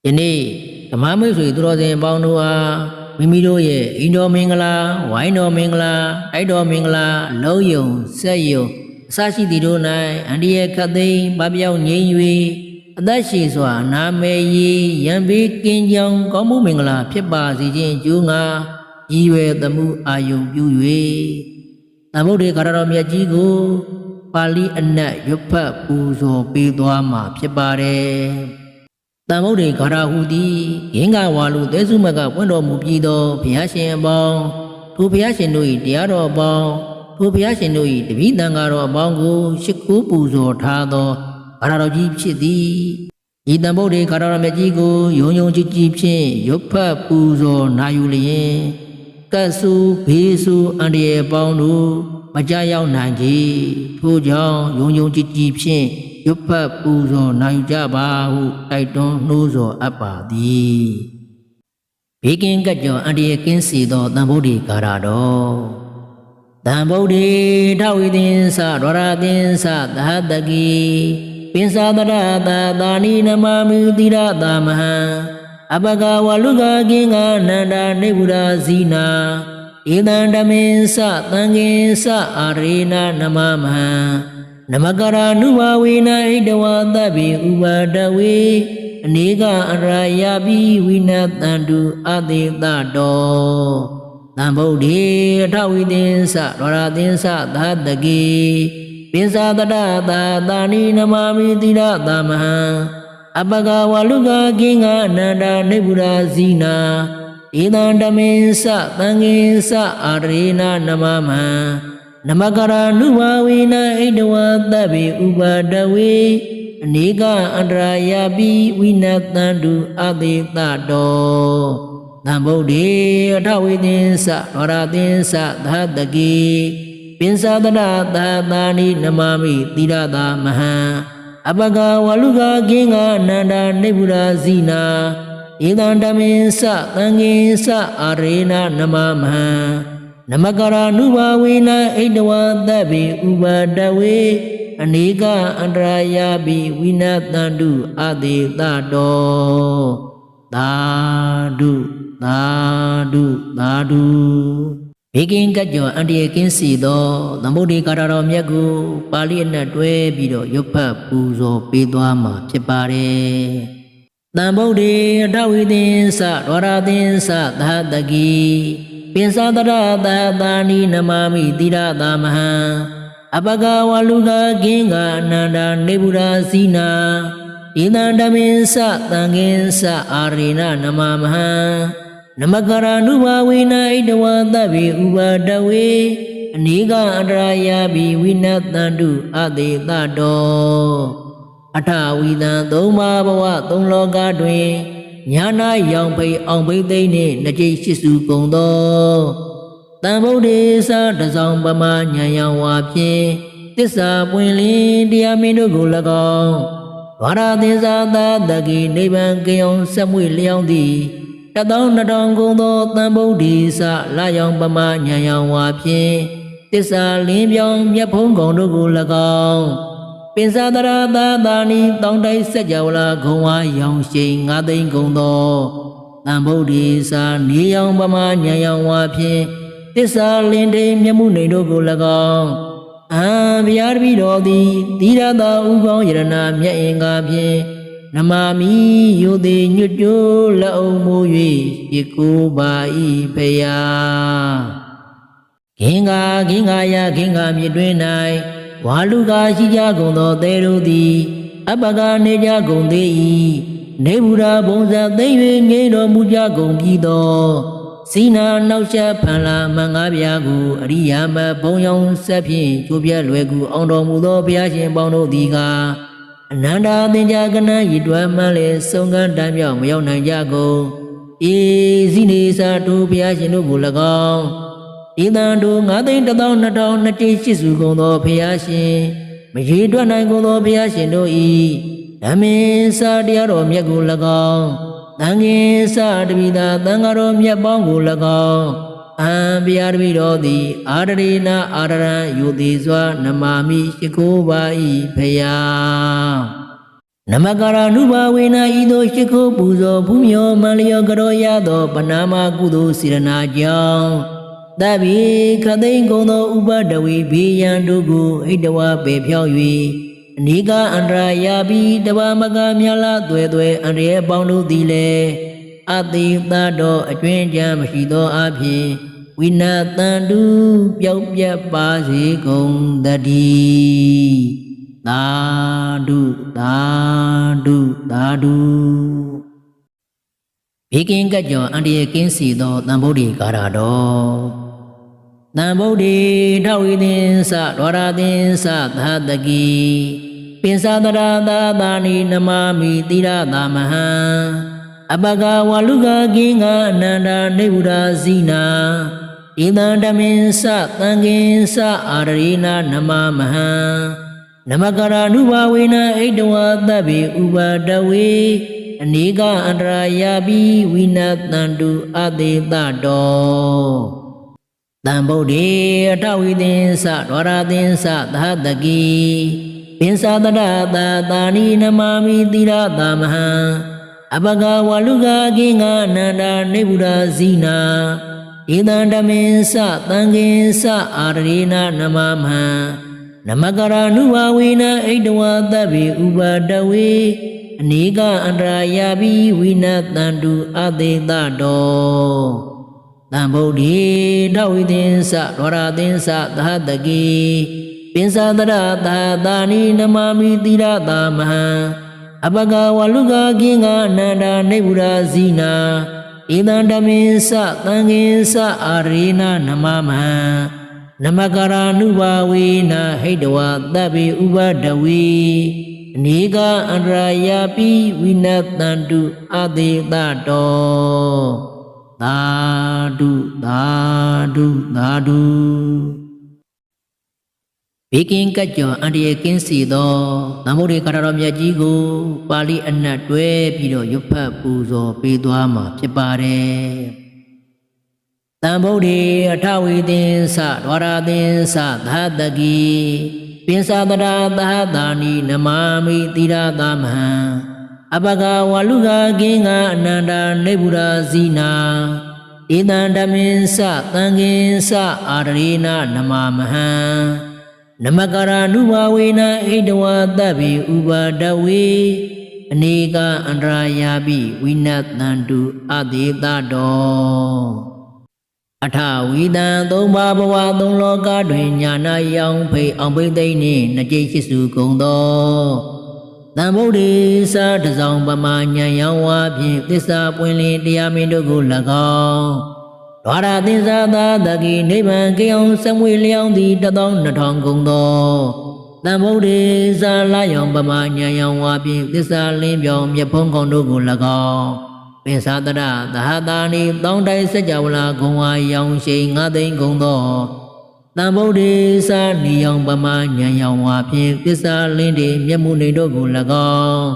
ယနေ့ဓမ္မမိတ်ဆွေသူတော်စင်အပေါင်းတို့အားမိမိတို့ရဲ့အိမ်တော်မင်္ဂလာဝိုင်းတော်မင်္ဂလာတိုက်တော်မင်္ဂလာလုံးယုံဆက်ယုံအစရှိသည်တို့၌အန္တရာယ်ခတ်သိမ်းပပျောက်ငြိမ်း၍အသက်ရှိစွာနာမယ်ရီရံပေးကင်းကြောင်းကောင်းမှုမင်္ဂလာဖြစ်ပါစေခြင်းအကျိုးငါရည်ရွယ်သမှုအာယုံပြု၍သမ္ဗုဒ္ဓေခါရတော်မြတ်ကြီးကိုပါဠိအနက်ရွတ်ဖတ်ပူဇော်ပေးသွားမှာဖြစ်ပါတယ်။သမ္ဗုဒ္ဓေခါရဟုသည်ဂင်္ဂဝါလူသဲစုမကပွင့်တော်မူပြီးသောဘုရားရှင်အပေါင်းထိုဘုရားရှင်တို့၏တရားတော်အပေါင်းထိုဘုရားရှင်တို့၏တပည့်သံဃာတော်အပေါင်းကိုရှိခိုးပူဇော်ထားသောခါရတော်ကြီးဖြစ်သည်။ဤသမ္ဗုဒ္ဓေခါရတော်မြတ်ကြီးကိုယုံယုံကြည်ကြည်ဖြင့်ရွတ်ဖတ်ပူဇော်နာယူလျင်ကတ်စုဘေးစုအန္တရာယ်ပေါင်းတို့မကြရောက်နိုင်ကြထို့ကြောင့်ယုံယုံကြည်ကြည်ဖြင့်ရွတ်ဖတ်ပူဇော်နိုင်ကြပါဟုတိုက်တွန်းနှိုးဆော်အပ်ပါသည်ဘေးကင်းကပ်ကြော်အန္တရာယ်ကင်းစေသောသမ္ဗုဒ္ဓေကာရတော်သမ္ဗုဒ္ဓေထဝိသင်္စဒဝရသင်္စသဟတကိပင်္စသရတာသာနိနမမိတိရတာမဟံအပကဝလူကကင်္ဂနန္ဒနေဗုဒ္ဓဇီနာဧတံဓမ္မေသသံဃေသအာရေနနမမဟံနမကရာနုဘဝေနဣတဝသဗ္ဗေဥပါဒဝေအနေကအရာယပိဝိနတန္တုအသေတတောသံဗုဒ္ဓေအထဝိသင်္စဒဝရသင်္စသဟတကိပင်္စတရတာသာနိနမမိတိရတာမဟံအပကဝလူကကင်္ဂအနန္ဒနေဗုဒ္ဓဇီနာဧတံဓမ္မေသသံဃေသအာရေနနမမံနမကရာနုဘဝေနဣတဝသဗ္ဗေဥပါဒဝေအနေကအန္တရာယပိဝိနတန္တုအသေတတောသံဗုဒ္ဓေအထဝိသင်္စဒဝရသင်္စသဟတကိပင်္စတရတာသာနိနမမိတိရတာမဟံအပကဝလူကကင်္ဂအနန္ဒနေဗုဒ္ဓဇီနာဧတံဓမ္မေသသံဃေသအာရေနနမမဟံနမကရာနုဘဝေနဣတဝသဗ္ဗေဥပါဒဝေအနေကအန္တရာယပိဝိနတန္တုအသေတတောသာဓုသာဓုသာဓုဘေကင်းကတ်ကြော်အန္တရာယ်ကင်းစီသောသမ္ဗုဒ္ဓေကာရတော်မြတ်ကိုပါဠိအနက်တွဲပြီးတော့ရွတ်ဖတ်ပူဇော်ပေးသွားမှာဖြစ်ပါတယ်သံဗုဒ္ဓေအထဝိသင်္စဒဝရသင်္စသဟတကိပင်္စတရတာသာနိနမမိတိရတာမဟံအပကဝလူကကင်္ဂအနန္ဒနေဗုဒ္ဓဇီနာဧတံဓမ္မေသသံဃေသအာရေနနမမဟံနမကရာနုဘဝေနဣတဝသဗ္ဗေဥပါဒဝေအနေကအန္တရာယပိဝိနတန္တုအသေတတောအထဝီသံသုံးပါးဘဝသုံးလောကတွင်ညာနာရောင်ဖိအောင်ဖိသိမ့်နှင့်နှစ်ကြိမ်ရှိစုကုန်သောသံဗုဒ္ဓေသတဆောင်ပမာဉာဏ်ရောင်ဝါဖြင့်သစ္စာပွင့်လင်းတရားမင်းတို့ကို၎င်းဝါရသင်္စာသာတကိနိဗ္ဗာန်ကြောင်ဆက်မွေလျောင်းသည်1200ကုန်သောသံဗုဒ္ဓေသလာရောင်ပမာဉာဏ်ရောင်ဝါဖြင့်သစ္စာလင်းပြောင်းမြတ်ဖုံးကောင်တို့ကို၎င်းပင်္စတရတာသာနိတောင်းတိုက်စัจ java လာဂုံဝါရောင်ရှိန်9သိန်းကုန်သောသံဗုဒ္ဓေသနေရောင်ပမာဉာဏ်ရောင်ဝါဖြင့်သစ္စာလင်းတိမြတ်မှုနေတို့ကို၎င်းဘုရားတပည့်တော်သည်သီရတာဥကောင်းယရဏမြတ်အင်္ဂါဖြင့်နမမိယုတိညွတ်ကြိုးလက်အုံမိုး၍ရကိုပါ၏ဖယားဂင်္ဂာယဂင်္ဂာမြစ်တွင်၌ဝါလူကရှိကြကုန်သောသဲတို့သည်အပကနေကြကုန်သေး၏နေဗုဒ္ဓဘုံဇာသိမ့်၍ငြိတော်မူကြကုန်ပြီးသောစီနာနောက်ချက်ဖန်လာမင်္ဂဗျာကိုအရိယာမဘုံရောင်ဆက်ဖြင့်ကျိုးပြလွယ်ကူအောင်တော်မူသောဘုရားရှင်ပေါင်းတို့သည်ကအနန္တသင်္ကြကနရည်တွယ်မှန်းလေဆုံးကန်းတမ်းမြောက်မရောက်နိုင်ကြကုန်ဤဇိနေစာတို့ဘုရားရှင်တို့ကို၎င်းဤတန်တို့9,12,000နှစ်ကြိမ်ရှိစုကုန်သောဘုရားရှင်မရည်တွက်နိုင်ကုန်သောဘုရားရှင်တို့ဤဓမ္မေစာတရားတော်မြတ်ကို၎င်းသံဃေသတပိတာသံဃာတော်မြတ်ပေါင်းကို၎င်းဘုရားတပည့်တော်သည်အာရရေနအာရရံယုတိစွာနမာမိရှိခိုးပါ၏ဖယား နမကာရနုဘာဝေနဤသို့ရှိခိုးပူဇော်ဖူးမြော်မလျောကတော်ရသောပနာမကုသိုလ်စေရနာကြောင့်တဗေခသိန်းကုန်သောဥပဒဝေဘေးရန်တို့ကိုဣတဝပေဖြောက်၍အနိကအန္တရာယာပြီးတဘာမကမြလာသွဲသွဲအန္တရာယ်ပေါင်းတို့သည်လည်းအတိသတော်အကျွင်းကြမ်းမရှိသောအဖြစ်ဝိနာတန်တုပျောက်ပြတ်ပါစေကုန်တည်းသာဓုသာဓုသာဓုဘေကင်းကကြောအန္တရာယ်ကင်းစီသောတန်ဗုဒ္ဓေကာရတော်တံဗုဒ္ဓေထဝိသင်္စဒွါရသင်္စသာတကိပိစ္ဆဒရာသာသာနိနမမိတိရသာမဟံအပကဝလူကကိင္ကအနန္တနေဗုဒ္ဓဇိနာဣဒံဓမ္မင်္စသံဃင်္စအာရိဏနမမဟံနမကရာနုဘာဝေနဣတဝသဗ္ဗေဥပါဒဝေအနိကအန္တရာယာပိဝိနတန္တုအသေတတောတံဗုဒ္ဓေအထဝိသင်္စဒွါရသင်္စသာတကိပိစ္ဆဒရသာသာနိနမမိတိရသာမဟံအပကဝလူကကိင္ကအနန္တနေဗုဒ္ဓဇိနာဣဒံဓမ္မင်္စသံဃင်္စအာရိဏနမမဟံနမကရာနုဘာဝေနဣတဝသဗ္ဗေဥပါဒဝေအနိကအန္တရာယာပိဝိနတန္တုအသေတတောတံဗုဒ္ဓေထဝိသင်္စဒွါရသင်္စသာတကိပိစ္ဆဒရသာသာနိနမမိတိရသာမဟံအပကဝလူကကိင္ကအနန္တနေဗုဒ္ဓဇိနာဣဒံဓမ္မင်္စသံဃင်္စအာရိဏနမမဟံနမကရာနုဘာဝေနဟိတဝသဗ္ဗေဥပဒဝေအနိကအန္တရာယာပိဝိနတန္တုအသေတတောသာဓုသာဓုသာဓုဘေကင်းကကြောအန္တရာယ်ကင်းစီသောသမုဒ္ဒေကာရတော်မြတ်ကြီးကိုပါဠိအနက်တွဲပြီးတော့ရွတ်ဖတ်ပူဇော်ပေးသွားမှာဖြစ်ပါတယ်တံဗုဒ္ဓေအထဝိသင်္စဒွါရသင်္စသာတကိပိစ္ဆဒရာသာသာနိနမမိတိရသာမဟံအပကဝလူကကိင္ကအနန္တနေဗုဒ္ဓဇိနာဣဒံဓမ္မင်္စသံဃင်္စအာရိဏနမမဟံနမကရာနုဘာဝေနဣတဝသဗ္ဗေဥပါဒဝေအနိကအန္တရာယာပိဝိနတန္တုအသေတတောအထဝိတံသုံးပါးဘဝသုံးလောကတွင်ညာနာယောင်ဖိအောင်ပိသိမ့်နှင့်နှကြိတ်ရှိစုကုန်သောတံဗုဒ္ဓေစာတစောင်းပမာဉာဏ်ရောင်းဝါဖြင့်သစ္စာပွင့်လင်းတရားမင်းတို့ကို၎င်းဒွါရသင်္စာသာတကိနိဗ္ဗာန်ကိအောင်စံမွေလျောင်းသည်12000ကုန်သောတံဗုဒ္ဓေစာလာယောင်ပမာဉာဏ်ရောင်းဝါဖြင့်သစ္စာလင်းပြောင်မြတ်ဖုံးကောင်တို့ကို၎င်းပိစ္ဆဒရသဟတာနိတောင်းတိုင်စัจ java လာဂုံဝါရောင်ရှိန်9သိန်းကုန်သောတံဗုဒ္ဓေစာနိယောင်ပမာဉာဏ်ရောင်ဝါဖြင့်သစ္စာလင်းတေမျက်မှုနေတို့ကို၎င်း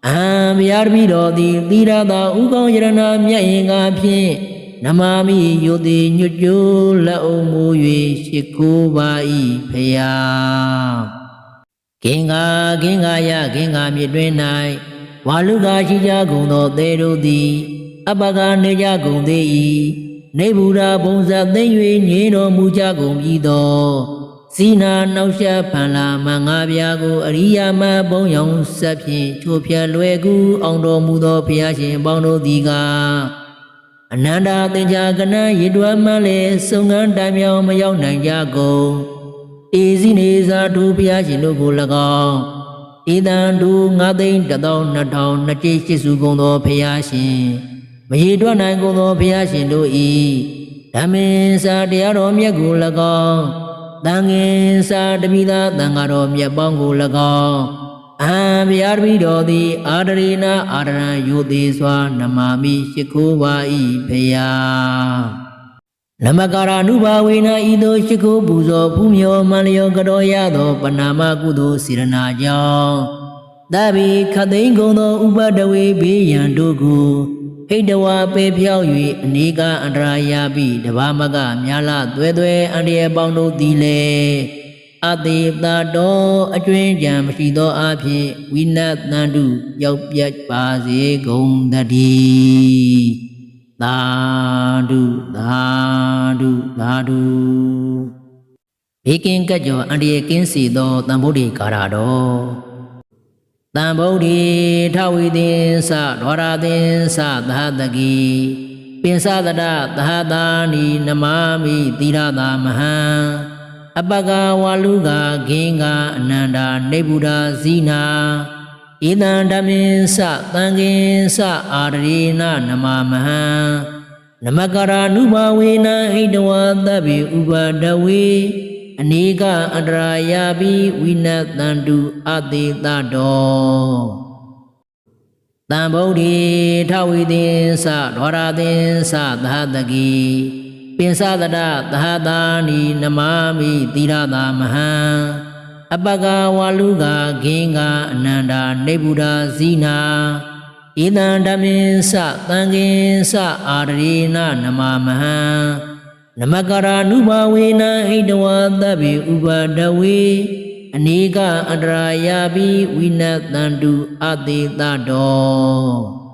အဟံဗျာတပိတော်သည်သီရသာဥကောင်းယရဏမြတ်ရင်ကားဖြင့်နမမိယုတိညွတ်ကျိုးလက်အုံမူ၍ရှိခိုးပါ၏ဖယားကင်္ဂါယကင်္ဂါမြစ်တွင်၌ဝါလူကရှိကြကုန်သောသေတို့သည်အပကနေကြကုန်သေး၏နေဗုဒ္ဓဘုံဇတ်သိမ့်၍ငြိမ်းတော်မူကြကုန်ပြီသောဇိနာနောက်ရှဖန်လာမငါးပြားကိုအရိယာမဘုံရောင်ဆက်ဖြင့်ချိုးဖြတ်လွယ်ကူအောင်တော်မူသောဘုရားရှင်ပေါင်းတို့သည်ကအနန္တသင်္ချာကနရေတွမ်းမှလည်းစုံကန်းတိုင်မြောင်မရောက်နိုင်ကြကုန်တေဇိနေသာတို့ဘုရားရှင်တို့ကို၎င်းဣဒံဒု9,120,000နှစ်ကြိတ်ရှိစုကုန်သောဘုရားရှင်မရေတွက်နိုင်ကုန်သောဘုရားရှင်တို့၏ဓမ္မင်္စာတရားတော်မြတ်ကို၎င်းသံဃင်္စာတပိသာသံဃာတော်မြတ်ပေါင်းကို၎င်းအဟံဗျာတပိတော်သည်အာဒရိနာအာဒရံယုသေးစွာနမမိရှိခိုးပါ၏ဘုရားနမကာရနုဘာဝေနဤသို့ရှိခိုးပူဇော်ဖူးမြော်မလျောကတော်ရသောပဏာမကုသိုလ်စေရနာကြောင့်သဗ္ဗေခသိန်းကုန်သောဥပဒဝေဘေးရန်တို့ကိုဟိတဝါပေဖြောက်၍အနိကအန္တရာယာပိတဘာမကမြာလသွဲသွဲအန္တရာယ်ပေါင်းတို့သည်လေ အသေးသာတော်အကျွင်းကြံမရှိသောအဖြစ်ဝိနတ်တန်တုရောက်ပြတ်ပါစေကုန်တည်းသာဓုသာဓုသာဓုဘေကင်းကကြောအန္တရာယ်ကင်းစေသောတန်ဗုဒ္ဓေကာရတော်တံဗုဒ္ဓေထဝီသင်္သဒွါရသင်္သသဟတကိပင်စသဒသဟတာနိနမမိသီရတာမဟံအပကဝါလူကဂင်္ဂအနန္တာနေဗုဒ္ဓဇိနာဧတံဓမ္မေသသံဃေသအာရေနနမမဟံနမကရာနုဘဝေနဟိတဝသဗ္ဗေဥပဒဝေအနေကအန္တရာယာပိဝိနတ်တန္တုအသေးတတော်တံဗုဒ္ဓေထဝီသင်္သဒွါရသင်္သသဟတကိပင်စသဒသဟတာနိနမမိသီရတာမဟံအပကဝါလူကဂင်္ဂအနန္တာနေဗုဒ္ဓဇိနာဧတံဓမ္မေသသံဃေသအာရေနနမမဟံနမကရာနုဘဝေနဟိတဝသဗ္ဗေဥပဒဝေအနေကအန္တရာယာပိဝိနတ်တန္တုအသေးတတော်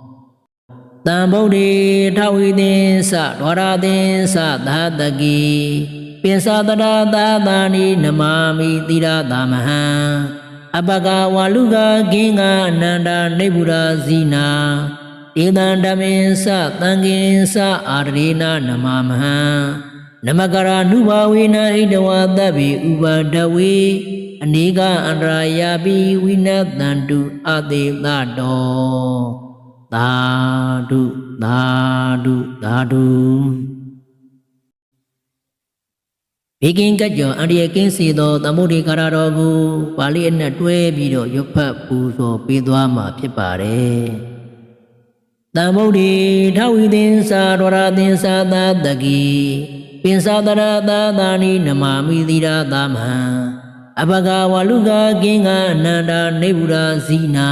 တံဗုဒ္ဓေထဝီသင်္သဒွါရသင်္သသဟတကိပင်စသဒသာသာနိနမမိသီရတာမဟံအပကဝါလူကဂင်္ဂအနန္တာနေဗုဒ္ဓဇိနာဧတံဓမ္မေသသံဃေသအာရေနနမမဟံနမကရာနုဘဝေနဟိတဝသဗ္ဗေဥပဒဝေအနေကအန္တရာယာပိဝိနတ်တန္တုအသေးတတော်သာဓုသာဓုသာဓုဘေကင်းကကြောအန္တရာယ်ကင်းစေသောသမုဒ္ဒေကာရတော်ကိုပါဠိအနက်တွဲပြီးတော့ရွတ်ဖတ်ပူဇော်ပေးသွားမှာဖြစ်ပါတယ်တံဗုဒ္ဓေထဝီသင်္သဒွါရသင်္သသတကိပင်စသရသာသာနိနမမိသီရတာမဟံအပကဝါလူကဂင်္ဂအနန္တာနေဗုဒ္ဓဇိနာ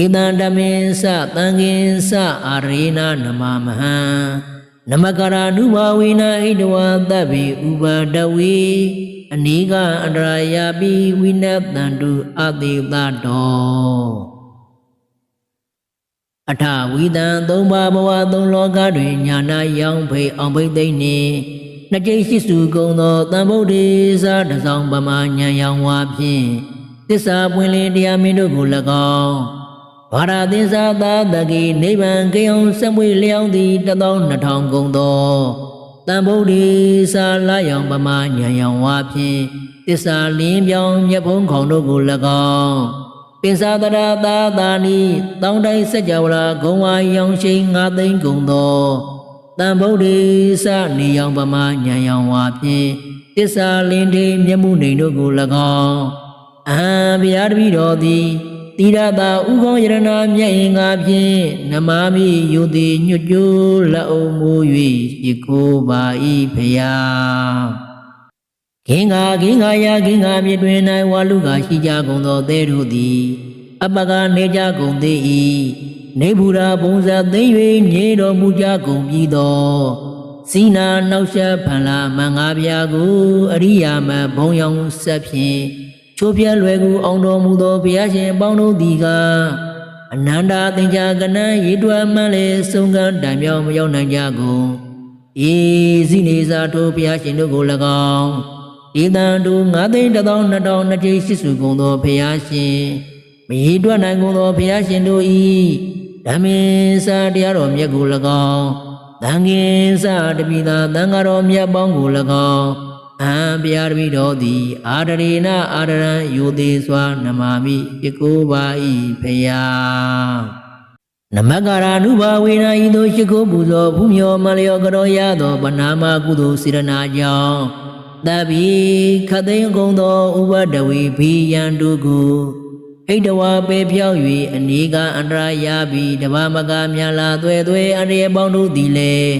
ဧတံဓမ္မေသသံဃေသအာရေနနမမဟံနမကရာနုဘဝေနဟိတဝသဗ္ဗေဥပဒဝေအနေကအန္တရာယာပိဝိနတ်တန္တုအသေးတတော်အထဝိတံသုံးပါးဘဝသုံးလောကတွင်ညာနာရောင်ဖိအောင်ဘိသိမ့်နှင့်နှစ်ကျိရှိစုကုန်သောတံဗုဒ္ဓေသာတဆောင်ပမာဉာဏ်ရောင်ဝါဖြင့်သစ္စာပွင့်လင်းတရားမင်းတို့ကို၎င်းဘာရသင်္သာသာတကိနိဗ္ဗာန်ကိယံစံမွေလျောင်းသည်12000ကုန်သောတံဗုဒ္ဓေသာလာရောင်ပမာဉာဏ်ရောင်ဝါဖြင့်သစ္စာလင်းပြောင်းမြတ်ဖုံးခေါင်တို့ကို၎င်းပင်စသရသာသာနိတောင်းတိုင်းစัจ java လာဂုံဝါရောင်ရှိန်9သိန်းကုန်သောတံဗုဒ္ဓေသနေရောင်ပမာဉာဏ်ရောင်ဝါဖြင့်သစ္စာလင်းတေမျက်မှုနေတို့ကို၎င်းအဟံဗျာတပိတော်သည်တိရတာဥကောင်းယရဏမြတ်ရင်ငါဖြင့်နမမိယုတိညွတ်ကျိုးလက်အုံမူ၍ရှိကိုပါ၏ဖယားဂင်္ဂယာဂင်္ဂမြေတွင်၌ဝါလူကရှိကြကုန်သောသဲတို့သည်အပကနေကြကုန်သေး၏နေဗုဒ္ဓဘုံဇာသိမ့်၍နေတော်မူကြကုန်ပြီးသောစီနာနောက်ဆက်ဖန်လာမင်္ဂဗျာကိုအရိယာမဘုံရောင်ဆက်ဖြင့်ချိုးပြဲလွယ်ကူအောင်တော်မူသောဘုရားရှင်ပေါင်းတို့သည်ကအနန္တာသင်္ချာကနံရေတွယ်မှန်လေဆုံးကတိုင်မြောင်မရောက်နိုင်ကြကုန်ဤဇိနေစာထိုဘုရားရှင်တို့ကို၎င်းဧတံတု9,12,000နှစ်ကြိမ်ရှိစုကုန်သောဘုရားရှင်မရေတွက်နိုင်ကုန်သောဘုရားရှင်တို့၏ဓမ္မေစာတရားတော်မြတ်ကို၎င်းသံဃေစာတပိသာသံဃာတော်မြတ်ပေါင်းကို၎င်းအံဘုရားတပိတော်သည်အာဒရေနအာဒရံယိုသေးစွာနမာမိပြကိုပါ၏ဖယားနမကရာနုဘဝေနဤသို့ရှိခိုးပူဇော်ဖူးမြော်မလျောကတော်ရသောဗနာမကုသိုလ်စေရနာကြောင့်တပိခသိန်းကုန်သောဥပဒဝေဘိယံတို့ကိုဟိတဝါပေဖြောက်၍အနေကအန္တရာယာပြီးတဘာမကမြလာသွဲသွဲအန္တရာယ်ပေါင်းတို့သည်လည်း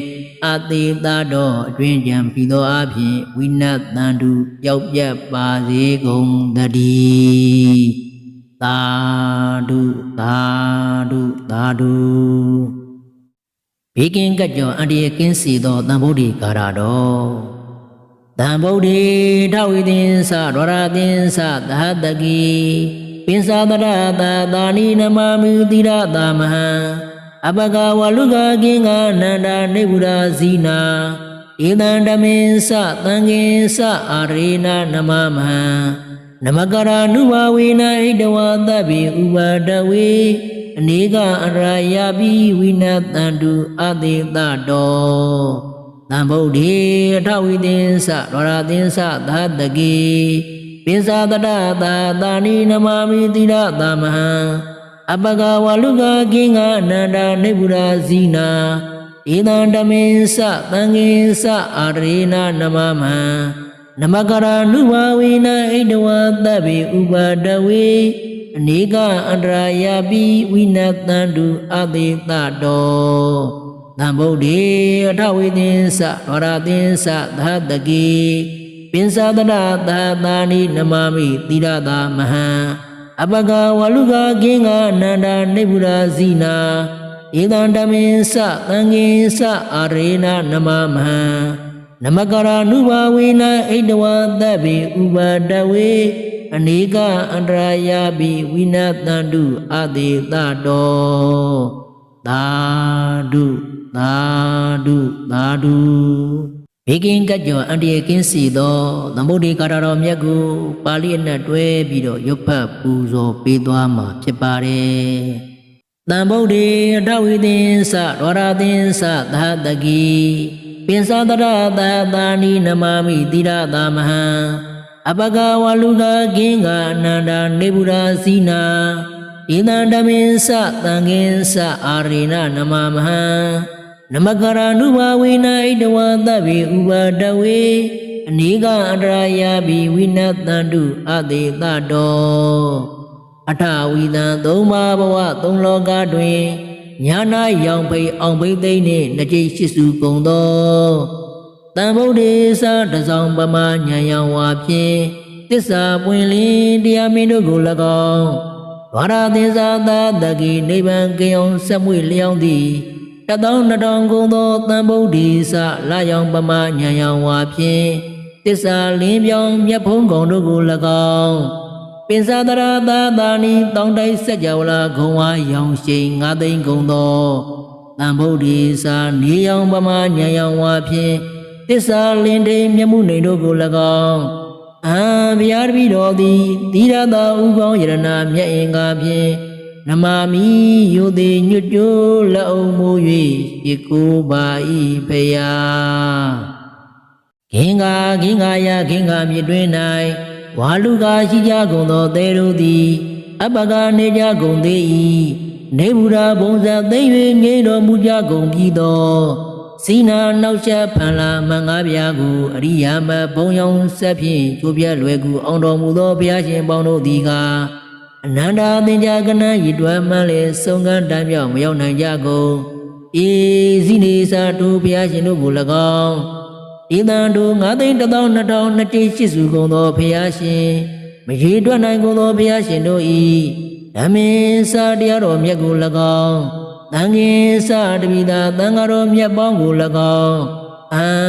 အသေးသာတော်အတွင်ကြံပြီးသောအဖြစ်ဝိနတ်တန္တုရောက်ပြတ်ပါစေကုန်တည်းသာဓုသာဓုသာဓုဘေကင်းကကြောအန္တရာယ်ကင်းစေသောတန်ဖိုးဒီကာရတော် တံဗုဒ္ဓေထဝိသင်္စဒဝရသင်္စသဟတကိပိသတရတာသာနိနမမိတိရတာမဟံအပကဝလူကကင်္ဂနန္ဒာနေဗုဒ္ဓဇီနာဧတံဓမ္မေသသံဃေသအာရေနနမမဟံနမကရာနုဘဝေနဣတဝသဗ္ဗေဥပါဒဝေအနေကအရာယပိဝိနတန္တုအသေတတောတံဗုဒ္ဓေအထဝိသင်္စဒဝရသင်္စသဟတကိပိသတရတာသာနိနမမိတိရတာမဟံအပကဝလူကကင်္ဂနန္ဒာနေဗုဒ္ဓဇီနာဧတံဓမ္မေသသံဃေသအာရေနနမမဟံနမကရာနုဘဝေနဣတဝသဗ္ဗေဥပါဒဝေအနေကအန္တရာယပိဝိနတန္တုအသေတတောတံဗုဒ္ဓေအထဝိသင်္စဒဝရသင်္စသဟတကိပိသတရတာသာနိနမမိတိရတာမဟံအပကဝလူကကင်္ဂနန္ဒာနေဗုဒ္ဓဇီနာဧတံဓမ္မေသသံဃေသအာရေနနမမဟံနမကရာနုဘဝေနဣတဝသဗ္ဗေဥပါဒဝေအနေကအန္တရာယပိဝိနတန္တုအသေတတောသာဓုသာဓုသာဓုဘေကင်းကကြောအန္တရာယ်ကင်းစီသောသမုဒ္ဒေကာရတော်မြတ်ကိုပါဠိအနက်တွဲပြီးတော့ရွတ်ဖတ်ပူဇော်ပေးသွားမှာဖြစ်ပါတယ်တံဗုဒ္ဓေအထဝိသင်္စဒဝရသင်္စသဟတကိပိသတရတာသာနိနမမိတိရတာမဟံအပကဝလူကကင်္ဂအနန္ဒာနေဗုဒ္ဓဇီနာဧတံဓမ္မေသသံဃေသအာရေနနမမဟံနမကရာနုဘဝေနဣတဝသဗ္ဗေဥပါဒဝေအနေကအန္တရာယပိဝိနတန္တုအသေတတောအထဝီသံသုံးပါးဘဝသုံးလောကတွင်ညာနာရောင်ဖိတ်အောင်ဖိတ်သိမ့်နှင့်နှစ်ကြိမ်ရှိစုကုန်သောတံဗုဒ္ဓေသတဆောင်ပမညာယံဝါဖြင့်သစ္စာပွင့်လင်းတရားမင်းတို့ကို၎င်းဝါရသင်္စာသာတကိနိဗ္ဗာန်ကြောင်ဆက်မွေလျောင်းသည်1200ကုန်သောတံဗုဒ္ဓေသလာယောင်ပမညာယံဝါဖြင့်သစ္စာလင်းပြောင်းမြတ်ဖုံးကောင်တို့ကို၎င်းပိသတရသာသာနိတောင်းတိုက်စัจ java လာဂုံဝါရောင်ရှိန်9သိန်းကုန်သောတံဗုဒ္ဓေသနေယောင်ပမညာယံဝါဖြင့်သစ္စာလင်းတိမြတ်မှုနေတို့ကို၎င်းဘုရားတပည့်တော်သည်သီရသာဥကောင်းယရဏမြတ်အင်္ဂါဖြင့်နမမိယုတိညွတ်ကျိုးလက်အုံမိုး၍ရကိုပါဤဖယားဂင်္ဂာယဂင်္ဂာမြစ်တွင်၌ဝါလူကာရှိကြကုန်သောသဲတို့သည်အပကနေကြကုန်သေး၏နေဗုဒ္ဓဘုံဇာသိမ့်၍ငြိမ်းတော်မူကြကုန်ပြီသောစီနာနောက်ချက်ဖန်လာမင်္ဂဗျာကိုအရိယာမဘုံယောင်ဆက်ဖြင့်ကျိုးပြလွယ်ကူအောင်တော်မူသောဘုရားရှင်ပေါင်းတို့သည်ကအနန္တာသင်္ကြကနရည်တွယ်မှန်းလေဆုံးကန်းတမ်းမြောက်မရောက်နိုင်ကြကုန်ဤဇိနေစာတို့ဘုရားရှင်တို့ကို၎င်းဤတန်တို့9,12,000နှစ်တိရှိစုကုန်သောဘုရားရှင်မရေတွက်နိုင်ကုန်သောဘုရားရှင်တို့ဤဓမ္မေစာတရားတော်မြတ်ကို၎င်းသံဃေသတပိတာသံဃာတော်မြတ်ပေါင်းကို၎င်း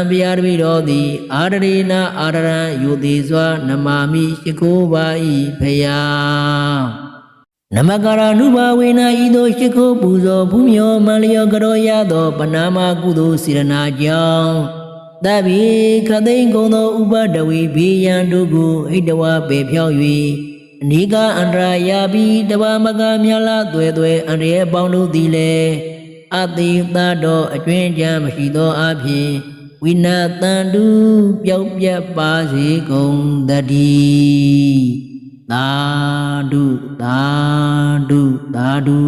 ဘုရားတပည့်တော်သည်အာရရေနအာရရံယုတိစွာနမာမိရှိခိုးပါ၏ဖယားနမကရာနုဘဝေနဤသို့ရှိခိုးပူဇော်ဖူးမြော်မှန်လျော်ကြောရသောပနာမကုသိုလ်စေရနာကြောင့်သဗ္ဗေခသိင်ကုန်သောဥပဒဝေဘေယံတို့ကိုဣတဝပေဖြောင်း၍အနိကအန္တရာယပိတဘာမကမြလာသွဲသွဲအန္တရာယ်ပေါင်းတို့သည်လည်းအတိသတော်အကျွင်းကြမ်းမရှိသောအဖြစ်ဝိနတန္တုပျောက်ပြတ်ပါစေကုန်တည်းသာဓုသာဓုသာဓု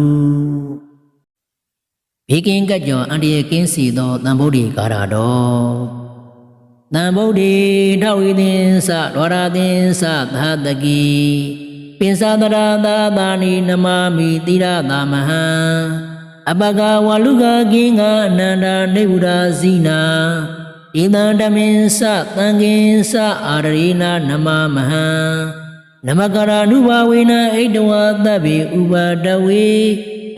ဘေကင်းကကြောအန္တရာယ်ကင်းစီသောတံဗုဒ္ဓေကာရတော်တံဗုဒ္ဓေထဝိသင်္စဒဝရသင်္စသဟတကိပိသတရသာသာနိနမမိတိရတာမဟံအပကဝလူကကင်္ဂအနန္ဒာနေဗုဒ္ဓဇီနာဧတံဓမ္မေသသံဃေသအာရေနနမမဟံနမကရာနုဘဝေနဣတဝသဗ္ဗေဥပါဒဝေ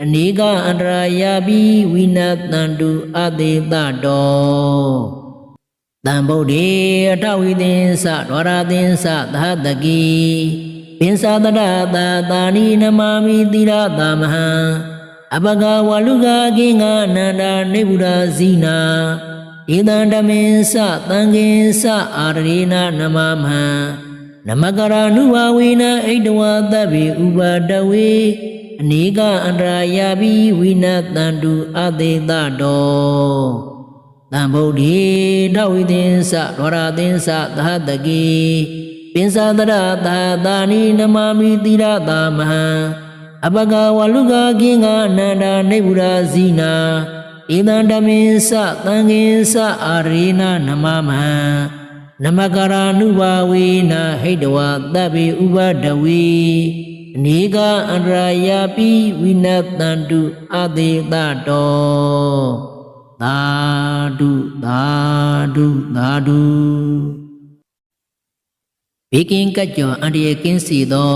အနေကအန္တရာယပိဝိနတန္တုအသေတတော တံဗုဒ္ဓေအထဝိသင်္စဒွါရသင်္စသဟတကိပင်္စတရတာတာနိနမမိသီရတာမဟံအပကဝလူကကိငါအနန္တနေဗုဒ္ဓဇိနာဧတံဓမ္မေစသံဃေစအာရေနနမမဟံနမကရာနုဘဝေနဣတဝသဗ္ဗေဥပါဒဝေအနေကအန္တရာယပိဝိနတန္တုအသေတတောတံဗုဒ္ဓေထဝိသင်္စဒွါရသင်္စသဟတကိပင်္စတရတာတာနိနမမိသီရတာမဟံအပကဝလူကကိငါအနန္တနေဗုဒ္ဓဇိနာဧတံဓမ္မေစသံဃေစအာရေနနမမဟံနမကရာနုဘာဝေနဟိတဝသဗ္ဗေဥပဒဝေအနေကအန္တရာယပိဝိနတန္တုအသေတတောသာဓုသာဓုသာဓုဘေကင်ကကြောအန္တရာယ်ကင်းစီသော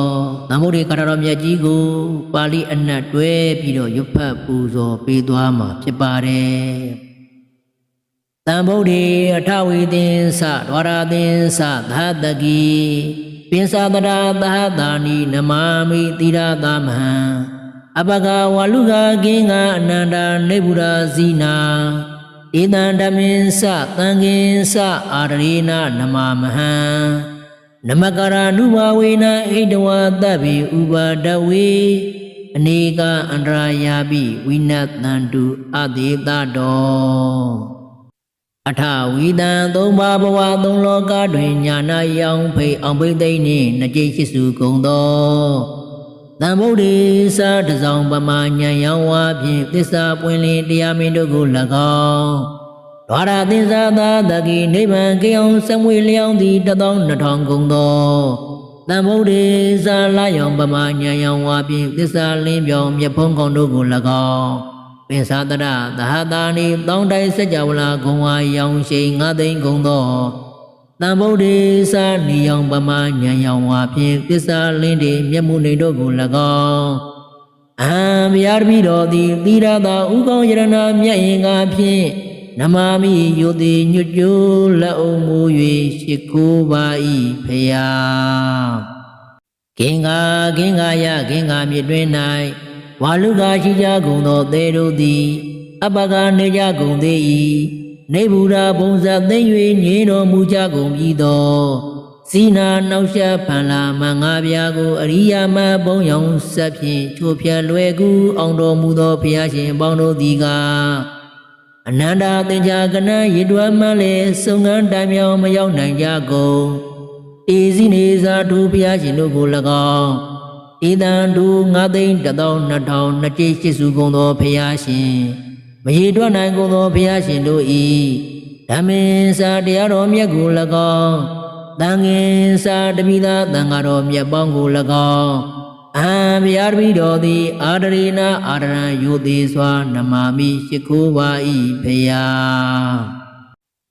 သမုဒ္ဒေကာရတော်မြတ်ကြီးကိုပါဠိအနက်တွဲပြီးတော့ရွတ်ဖတ်ပူဇော်ပေးသွားမှာဖြစ်ပါတယ်တံဗုဒ္ဓေအထဝိသင်္စဒွါရသင်္စသဟတကိပင်္စတရသဟတာနိနမမိသီရတာမဟံအပကဝလူကကိငါအနန္တနေဗုဒ္ဓဇိနာဧတံဓမ္မေစသံဃေစအာရေနနမမဟံနမကရာနုဘဝေနဣတဝသဗ္ဗေဥပါဒဝေအနေကအန္တရာယပိဝိနတန္တုအသေတတောအထဝိတံသုံးပါးဘဝသုံးလောကတွင်ညာနာယောင်ဖိတ်အောင်ပိသိမ့်နှင့်နှစ်ကြိမ်ရှိစုကုန်သောတံဗုဒ္ဓေစာတစောင်းပမာညာယောင်ဝါဖြင့်သစ္စာပွင့်လင်းတရားမင်းတို့ကို၎င်းဒွါရသင်္သာသာတကိနိဗ္ဗာန်ကိအောင်စံမွေလျောင်းသည်12000ကုန်သောတံဗုဒ္ဓေစာလာယောင်ပမာညာယောင်ဝါဖြင့်သစ္စာလင်းပြောင်မြတ်ဖုံးကောင်တို့ကို၎င်းပင်္စတရသဟတာနိတောင်းတိုင်းစကြဝဠာဂုံဝါယောင်ရှိန်9သိန်းကုန်သောတံဗုဒ္ဓေစာနိယောင်ပမာညာယောင်ဝါဖြင့်သစ္စာလင်းတည်မြတ်မှုနေတို့ကို၎င်းအဟံဗျာတပိတော်သည်သီရတာဥကောင်းယရဏမြတ်ရင်ကားဖြင့်နမမိယုတိညွတ်ကျိုးလက်အုံမူ၍ရှိခိုးပါ၏ဖယားဂင်္ဂါယဂင်္ဂါမြစ်တွင်၌ဝါလူကရှိကြကုန်သောသေတို့သည်အပကနေကြကုန်သေး၏နေဗုဒ္ဓဘုံဇသိမ့်၍ညင်တော်မူကြကုန်ပြီသောဇိနာနောက်ရှဖန်လာမငါးပြားကိုအရိယာမဘုံရောင်ဆက်ဖြင့်ချိုးဖြတ်လွယ်ကူအောင်တော်မူသောဘုရားရှင်ပေါင်းတို့သည်ကအနန္တသင်္ချာကနရစ်တွမ်းမှလည်းစုံငန်းတိုင်မြောင်မရောက်နိုင်ကြကုန်ဧဇိနေဇာထုဘုရားရှင်တို့ကို၎င်းဧတံတု9,120,000နှစ်ကြိမ်ရှိစုကုန်သောဘုရားရှင်မရေတွက်နိုင်ကုန်သောဘုရားရှင်တို့၏ဓမ္မေစာတရားတော်မြတ်ကို၎င်းသံဃေစာတပိသာသံဃာတော်မြတ်ပေါင်းကို၎င်းအဟံဘုရားတပိတော်သည်အာဒရေနအာဒရံယုသေးစွာနမမိရှိခိုးပါ၏ဘုရား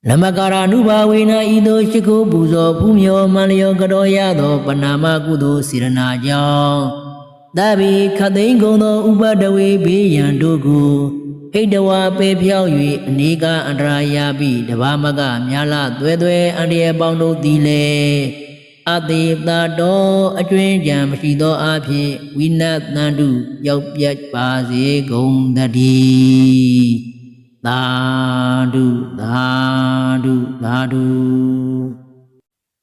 နမကာရနုဘာဝေနဤသို့ရှိခိုးပူဇော်ဖူးမြော်မှန်လျော်ကြောရသောပဏာမကုသိုလ်စေရနာကြောင့်သဗ္ဗေခသိန်းကုန်သောဥပဒဝေဘေးရန်တို့ကိုဟိတဝါပေဖြောက်၍အနေကအန္တရာယပိတဘာမကမြာလသွဲသွဲအန္တရာယ်ပေါင်းတို့သည်လေအသေတတော်အကျွင်းကြံမရှိသောအဖြစ်ဝိနတန္တုရောက်ပြတ်ပါစေကုန်တည်းသာဓုသာဓုသာဓု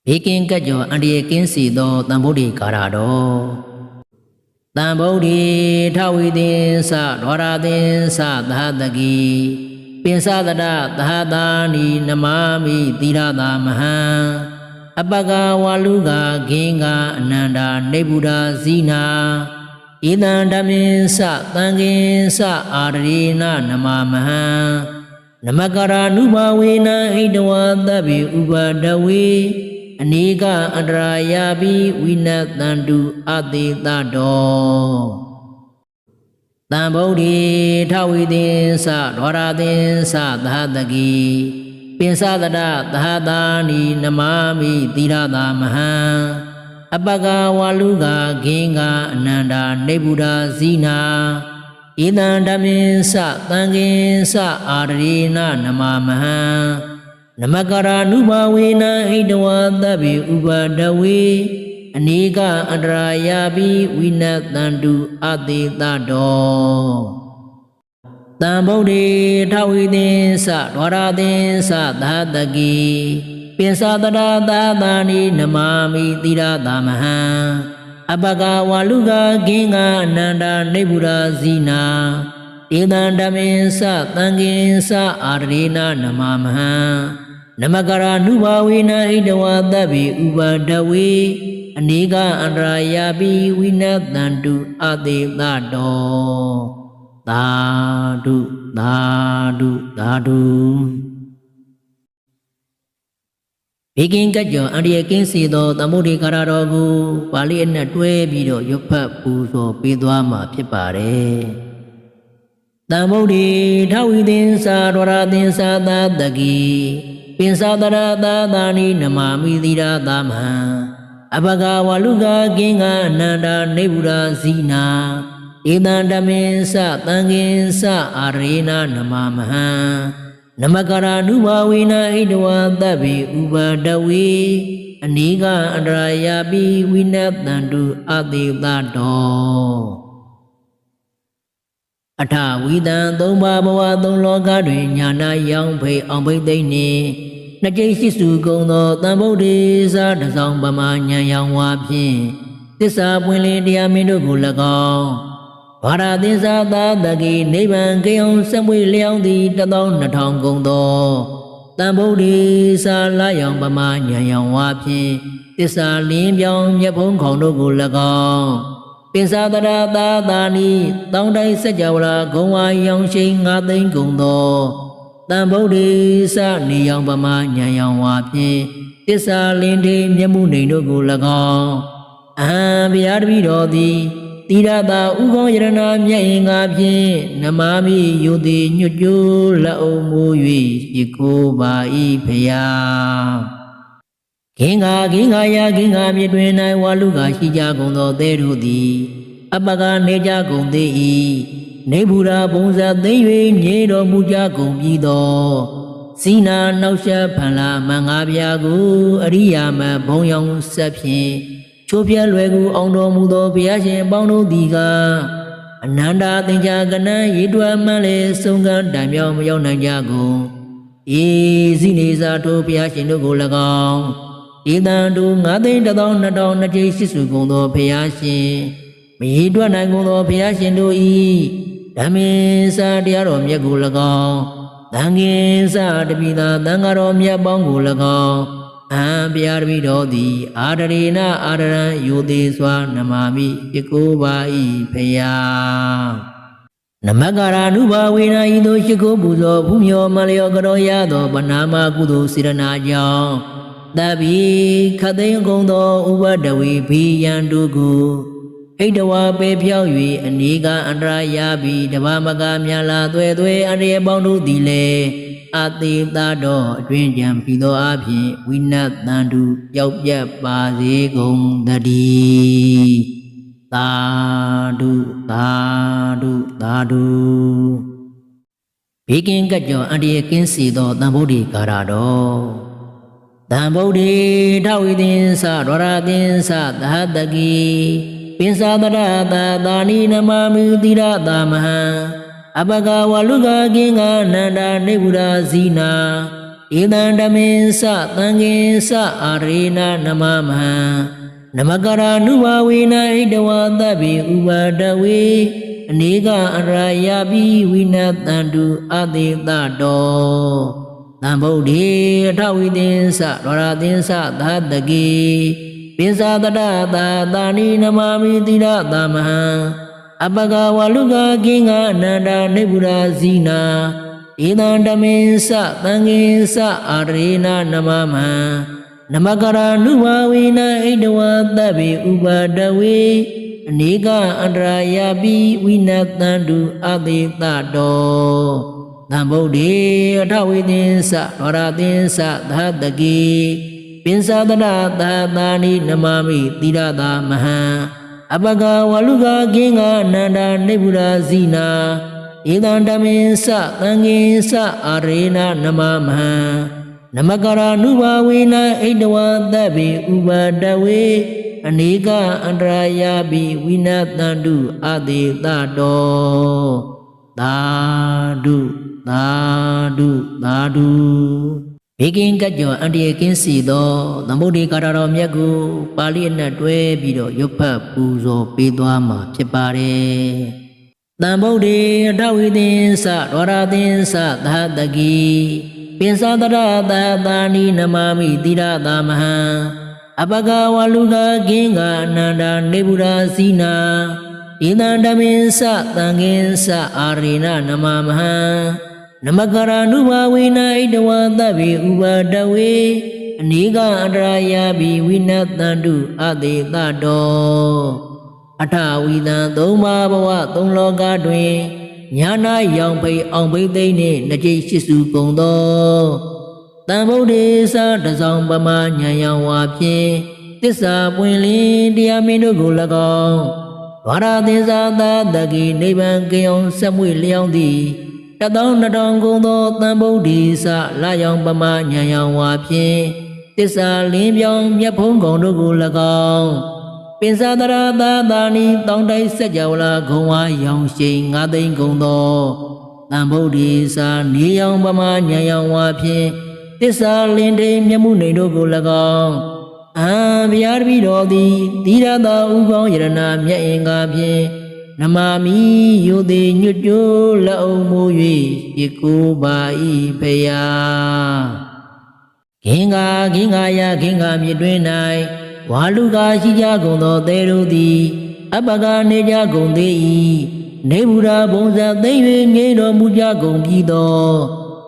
ဘေကင်ကကြောအန္တရာယ်ကင်းစီသောတံဗုဒ္ဓေကာရတော်တံဗုဒ္ဓေထဝိသင်္စဒွါရသင်္စသဟတကိပင်္စတရသဟတာနိနမမိသီရတာမဟံအပကဝါလူကဂင်္ဂအနန္တနေဗုဒ္ဓဇိနာဧတံဓမ္မေစသံဃေစအာရေနနမမဟံနမကရာနုဘဝေနဣတဝသဗ္ဗေဥပါဒဝေအနေကအန္တရာယပိဝိနတန္တုအသေတတောတံဗုဒ္ဓေထဝိသင်္စဒွါရသင်္စသဟတကိပင်္စတရသဟတာနိနမမိသီရတာမဟံအပကဝါလူကဂင်္ဂအနန္တနေဗုဒ္ဓဇိနာဧတံဓမ္မေစသံဃေစအာရေနနမမဟံန နမကရာနုဘာဝေနဟိတဝသဗ္ဗေဥပါဒဝေအနေကအန္တရာယာပိဝိနတန္တုအတေတတောတံဗုဒ္ဓေထဝိသင်္စဒွါရသင်္စသာတကိပိသတရသာသာနိနမာမိတိရသမဟံအပကဝါလူကဂင်္ဂအနန္တနိဗ္ဗုရာဇိနာဧတံဓမ္မေသသံဃေသအာရေနနမမဟံနမကရာနုဘာဝေနဟိတဝသဗ္ဗေဥပါဒဝေအနေကအန္တရာယာပိဝိနတန္တုအတေတတောသာဓုသာဓုသာဓုဘေကင်းကကြောအန္တရာယ်ကင်းစေသောသမုဒိကာရတော်ကိုပါဠိအနက်တွဲပြီးတော့ရွတ်ဖတ်ပူဇော်ပေးသွားမှာဖြစ်ပါတယ်တံဗုဒ္ဓေထဝိသင်္စာဒဝရသင်္စာသာတကိပိသတရသာသာနိနမာမိတိရသမဟံအပကဝလူကဂင်္ဂအနန္တနိဗ္ဗုရာဇိနာဧတံဓမ္မေသသံဃေသအာရေနနမမဟံနမကရာနုဘာဝေနဟိတဝသဗ္ဗေဥပါဒဝေအနေကအန္တရာယာပိဝိနတန္တုအတေတတောအထဝိတံသုံးပါးဘဝသုံးလောကတွင်ညာနာရောင်ဖိအောင်ဖိသိမ့်နှင့်နှစ်ကျိရှိစုကုန်သောတံဗုဒ္ဓေသာတဆောင်ပမာဉာဏ်ရောင်ဝါဖြင့်သစ္စာပွင့်လင်းတရားမင်းတို့ကို၎င်းဘာရသစ္စာသာတကိနိဗ္ဗာန်ကိယံစံပွေလျောင်းသည်12000ကုန်သောတံဗုဒ္ဓေသာလာရောင်ပမာဉာဏ်ရောင်ဝါဖြင့်သစ္စာလင်းပြောင်းမြတ်ဖုံးခေါင်တို့ကို၎င်းပိသတရသာသာနိတောင်းတိုင်းစัจ java လာဂုံဝါရောင်ရှိန်9သိန်းကုန်သောတံဗုဒ္ဓေသနေရောင်ပမာဉာဏ်ရောင်ဝါဖြင့်သစ္စာလင်းတေမျက်မှုနေတို့ကို၎င်းအဟံဗျာတပိတော်သည်တိရတာဥကောယရဏမြတ်အင်္ဂါဖြင့်နမမိယုတိညွတ်ကျိုးလက်အုံမူ၍ရှိခိုးပါ၏ဖျားဂင်္ဂါယာဂင်္ဂါမြေတွင်၌ဝါလူကရှိကြကုန်သောသဲတို့သည်အပကနေကြကုန်သေး၏နေဗုရာဘုံဇတ်သိ၍မြေတော်မူကြကုန်ပြီးသောစီနာနောက်ဆက်ဖန်လာမင်္ဂဗျာကိုအရိယာမဘုံရောင်ဆက်ဖြင့်ချိုးပြလွယ်ကူအောင်တော်မူသောဘုရားရှင်ပေါင်းတို့သည်ကအနန္တသင်္ချာကနံရေတွယ်မှန်လေဆုံးကံတံမြောက်မရောက်နိုင်ကြကုန်ဤစိနေစာထိုဘုရားရှင်တို့ကို၎င်းဧတံတု9,120,000နှစ်ကျိရှိစုကုန်သောဘုရားရှင်မရေတွက်နိုင်ကုန်သောဘုရားရှင်တို့၏ဓမ္မေစာတရားတော်မြတ်ကို၎င်းသံဃေစာတပိသာသံဃာတော်မြတ်ပေါင်းကို၎င်းအံဘုရားတပိတော်သည်အာဒရေနအာဒရံယိုသေးစွာနမာမိပြကိုးပါ၏ဖျားနမကရာနုဘာဝေနဤသို့ရှိခိုးပူဇော်ဖူးမြော်မလျော်ကြောရသောပနာမကုသိုလ်စေရနာကြောင့်တပိခသိန်းကုန်သောဥပဒဝေဘိယံတုကိုဣတဝါပေဖြောက်၍အနေကအန္တရာယာပိတဘာမကမြလာသွဲသွဲအန္တရာယ်ပေါင်းတို့သည်လည်းအတေတတော်အတွင်ကြံပြီးသောအဖြစ်ဝိနတန္တုပြောက်ပြတ်ပါစေကုန်တည်းသာဓုသာဓုသာဓုဘေကင်းကကြောအန္တရာယ်ကင်းစေသောတံဗုဒ္ဓေကာရတော်တံဗုဒ္ဓေထဝိသင်္စဒဝရသင်္စသာတကိပိသတရသာသာနိနမမိတိရသမဟံအပကဝလူကဂင်္ဂအနန္တနိဗ္ဗုရာဇိနာဧတံဓမ္မေသသံဃေသအာရေနနမမဟံနမကရာနုဘာဝေနဣတဝသဗ္ဗေဥပါဒဝေအနေကအန္တရာယာပိဝိနတန္တုအတေတတောတံဗုဒ္ဓေအထဝိသင်္စဒဝရသင်္စသာတကိပိသတရသာသာနိနမမိတိရသမဟံအပကဝလူကဂင်္ဂအနန္တနိဗ္ဗုရာဇိနာဧတံဓမ္မေသသံဃေသအာရေနနမမံနမကရာနုဘာဝေနဣတဝသဗ္ဗေဥပါဒဝေအနေကအန္တရာယာပိဝိနတန္တုအတေတတောသံဗုဒ္ဓေအထဝိသင်္စဒဝရသင်္စသာတကိပိသတရသာသာနိနမမိတိရသမဟံအပကဝလူကဂင်္ဂအနန္တနိဗ္ဗုရာဇိနာဧတံဓမ္မေသသံဃေသအာရေနနမမဟံ နမကရာနုဘာဝေနဣတဝသဗ္ဗေဥပါဒဝေအနေကအန္တရာယာပိဝိနတန္တုအတေတတောသာဓုသာဓုသာဓုဘေကင်းကကြောအန္တရာယ်ကင်းစီသောသမုဒ္ဒေကာရတော်မြတ်ကိုပါဠိအနက်တွဲပြီးတော့ရွတ်ဖတ်ပူဇော်ပေးသွားမှာဖြစ်ပါတယ်။တံဗုဒ္ဓေအထဝိသင်္စဒဝရသင်္စသဟတကိပင်စတရသသာနိနမမိတိရသမဟံအပကဝလူကကင်းကအနန္တနေဗုဒ္ဓစီနာဣဒံဓမ္မေစသံဃင်္စအာရိဏနမမဟံနမကရာနုဘာဝေနဣတဝသဗ္ဗေဥပါဒဝေအနေကအန္တရာယာပိဝိနတန္တုအတေတတောအထဝီသံသုံးပါးဘဝသုံးလောကတွင်ညာနာရောင်ဖိအောင်ဘိသိမ့်နှင့်နှစ်ကြိမ်ရှိစုကုန်သောတံဗုဒ္ဓေသာတစောင်းပမာဉာဏ်ရောင်ဝါဖြင့်သစ္စာပွင့်လင်းတရားမင်းတို့ကို၎င်းဝါရသင်္သာသာတကိနိဗ္ဗာန်ကယောင်ဆက်မွေလျောင်းသည်1200ကုန်သောတံဗုဒ္ဓေသာလာရောင်ပမာဉာဏ်ရောင်ဝါဖြင့်သစ္စာလင်းပြောင်းမြတ်ဖုံးကောင်တို့ကို၎င်းပင်စတရသာသာနိတောင်းတိုက်ဆက်ကြဝလာဂုံဝါရောင်ရှိန်9သိန်းကုန်သောတံဗုဒ္ဓေသာနေရောင်ပမာဉာဏ်ရောင်ဝါဖြင့်သစ္စာလင်းတိမ်မြတ်မှုနေတို့ကို၎င်းဘုရားတပည့်တော်သည်သီရသာဥကောင်းယရဏမြတ်အင်္ဂါဖြင့်နမမိယုတိညွတ်ကြိုးလက်အုံမိုး၍ရကိုပါ၏ဖယားခင်္ဃာယခင်္ဃာမြစ်တွင်၌ဝါလူကာရှိကြကုန်သောသဲတို့သည်အပကနေကြကုန်သေး၏နေဗုဒ္ဓဘုံဇာသိမ့်၍ငြိမ်းတော်မူကြကုန်ပြီးသော